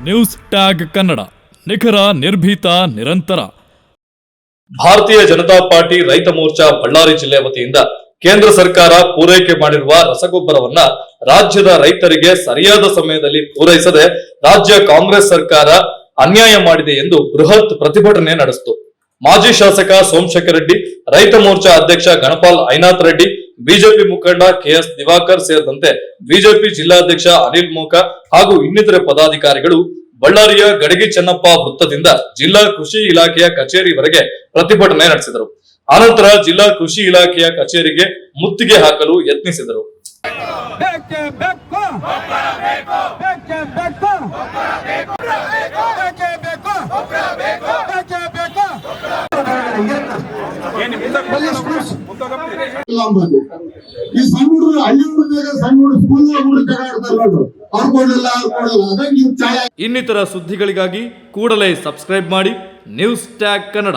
News tag Kannada, ನಿಖರ, ನಿರ್ಭೀತ, ನಿರಂತರ. ಭಾರತೀಯ ಜನತಾ ಪಾರ್ಟಿ ರೈತ ಮೋರ್ಚಾ ಬಳ್ಳಾರಿ ಜಿಲ್ಲೆ ವತಿಯಿಂದ ಕೇಂದ್ರ ಸರ್ಕಾರ ಪೂರೈಕೆ ಮಾಡಿರುವ ರಸಗೊಬ್ಬರವನ್ನ ರಾಜ್ಯದ ರೈತರಿಗೆ ಸರಿಯಾದ ಸಮಯದಲ್ಲಿ ಪೂರೈಸದೆ ರಾಜ್ಯ ಕಾಂಗ್ರೆಸ್ ಸರ್ಕಾರ ಅನ್ಯಾಯ ಮಾಡಿದೆ ಎಂದು ಬೃಹತ್ ಪ್ರತಿಭಟನೆ ನಡೆಸಿತು. ಮಾಜಿ ಶಾಸಕ ಸೋಮಶೇಖರ್ ರೆಡ್ಡಿ, ರೈತ ಮೋರ್ಚಾ ಅಧ್ಯಕ್ಷ ಗಣಪಾಲ್ ಐನಾಥ್ ರೆಡ್ಡಿ, ಬಿಜೆಪಿ ಮುಖಂಡ ಕೆಎಸ್ ದಿವಾಕರ್ ಸೇರಿದಂತೆ ಬಿಜೆಪಿ ಜಿಲ್ಲಾಧ್ಯಕ್ಷ ಅನಿಲ್ ಮೋಕ ಹಾಗೂ ಇನ್ನಿತರೆ ಪದಾಧಿಕಾರಿಗಳು ಬಳ್ಳಾರಿಯ ಗಡಗಿ ಚೆನ್ನಪ್ಪ ವೃತ್ತದಿಂದ ಜಿಲ್ಲಾ ಕೃಷಿ ಇಲಾಖೆಯ ಕಚೇರಿವರೆಗೆ ಪ್ರತಿಭಟನೆ ನಡೆಸಿದರು. ಆನಂತರ ಜಿಲ್ಲಾ ಕೃಷಿ ಇಲಾಖೆಯ ಕಚೇರಿಗೆ ಮುತ್ತಿಗೆ ಹಾಕಲು ಯತ್ನಿಸಿದರು. ಈ ಸಣ್ಣ ಹುಡುಗರು ಹಳ್ಳಿ ಹುಡುಗರು ಸಣ್ಣ ಹುಡುಗರು ಸ್ಕೂಲ್ ಹುಡುಗರು ಇನ್ನಿತರ ಸುದ್ದಿಗಳಿಗಾಗಿ ಕೂಡಲೇ ಸಬ್ಸ್ಕ್ರೈಬ್ ಮಾಡಿ ನ್ಯೂಸ್ ಟ್ಯಾಗ್ ಕನ್ನಡ.